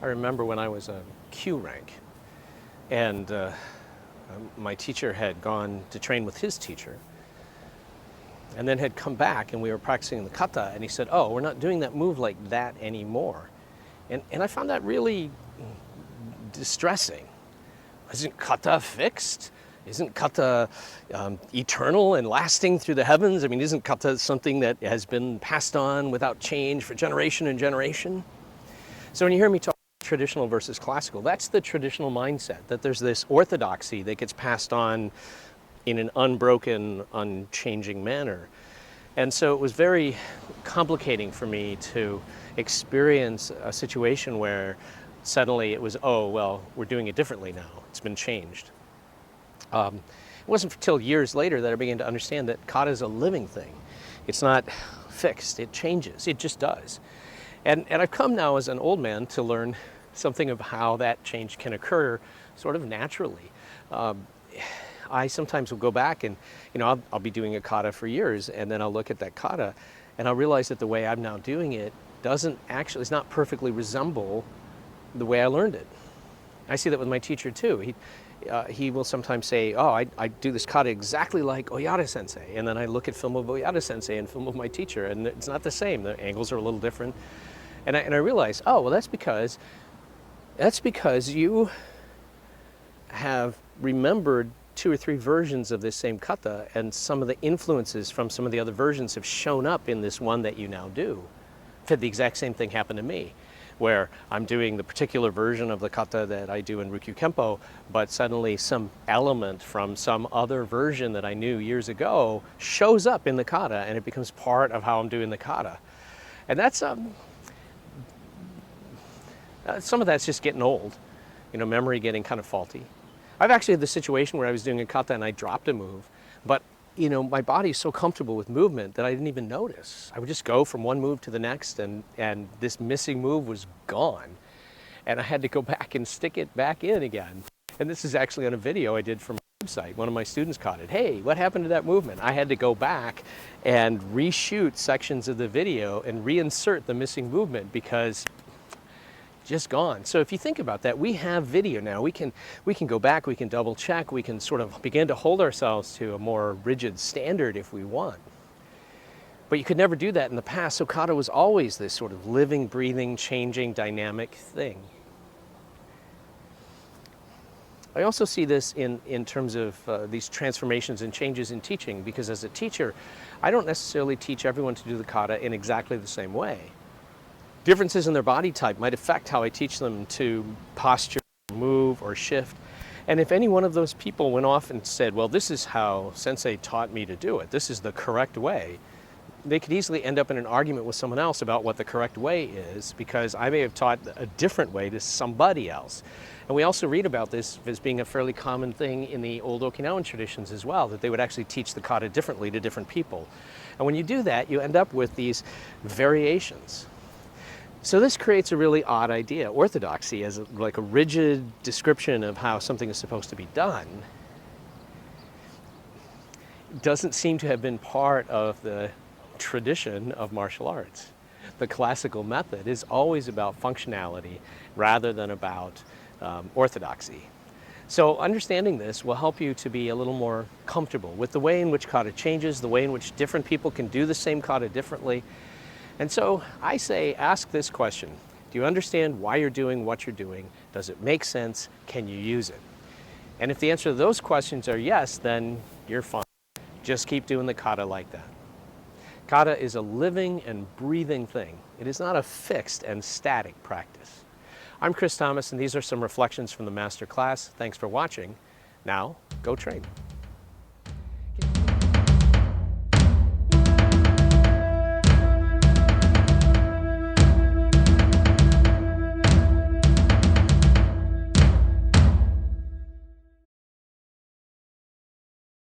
I remember when I was a Q rank, and my teacher had gone to train with his teacher, and then had come back, and we were practicing the kata, and he said, "Oh, we're not doing that move like that anymore." And I found that really distressing. Isn't kata fixed? Isn't kata eternal and lasting through the heavens? I mean, isn't kata something that has been passed on without change for generation and generation? So when you hear me talk traditional versus classical, that's the traditional mindset, that there's this orthodoxy that gets passed on in an unbroken, unchanging manner. And so it was very complicating for me to experience a situation where suddenly it was, oh, well, we're doing it differently now. It's been changed. It wasn't until years later that I began to understand that kata is a living thing. It's not fixed, it changes, it just does. And I've come now as an old man to learn something of how that change can occur sort of naturally. I sometimes will go back and, I'll be doing a kata for years, and then I'll look at that kata and I'll realize that the way I'm now doing it it's not perfectly resemble the way I learned it. I see that with my teacher too. He will sometimes say, oh, I do this kata exactly like Oyata sensei. And then I look at film of Oyata sensei and film of my teacher, and it's not the same. The angles are a little different. And I realize, oh, well, that's because you have remembered 2 or 3 versions of this same kata, and some of the influences from some of the other versions have shown up in this one that you now do. In fact, the exact same thing happened to me, where I'm doing the particular version of the kata that I do in Ryukyu Kempo, but suddenly some element from some other version that I knew years ago shows up in the kata, and it becomes part of how I'm doing the kata. And that's some of that's just getting old, memory getting kind of faulty. I've actually had the situation where I was doing a kata and I dropped a move, but my body is so comfortable with movement that I didn't even notice. I would just go from one move to the next, and this missing move was gone. And I had to go back and stick it back in again. And this is actually on a video I did for my website. One of my students caught it. Hey, what happened to that movement? I had to go back and reshoot sections of the video and reinsert the missing movement because just gone. So if you think about that, we have video now. We can go back, we can double check, we can sort of begin to hold ourselves to a more rigid standard if we want. But you could never do that in the past, so kata was always this sort of living, breathing, changing, dynamic thing. I also see this in terms of these transformations and changes in teaching, because as a teacher, I don't necessarily teach everyone to do the kata in exactly the same way. Differences in their body type might affect how I teach them to posture, move, or shift. And if any one of those people went off and said, well, this is how sensei taught me to do it, this is the correct way, they could easily end up in an argument with someone else about what the correct way is, because I may have taught a different way to somebody else. And we also read about this as being a fairly common thing in the old Okinawan traditions as well, that they would actually teach the kata differently to different people. And when you do that, you end up with these variations. So this creates a really odd idea. Orthodoxy as like a rigid description of how something is supposed to be done doesn't seem to have been part of the tradition of martial arts. The classical method is always about functionality rather than about orthodoxy. So understanding this will help you to be a little more comfortable with the way in which kata changes, the way in which different people can do the same kata differently. And so I say, ask this question. Do you understand why you're doing what you're doing? Does it make sense? Can you use it? And if the answer to those questions are yes, then you're fine. Just keep doing the kata like that. Kata is a living and breathing thing. It is not a fixed and static practice. I'm Chris Thomas, and these are some reflections from the master class. Thanks for watching. Now, go train.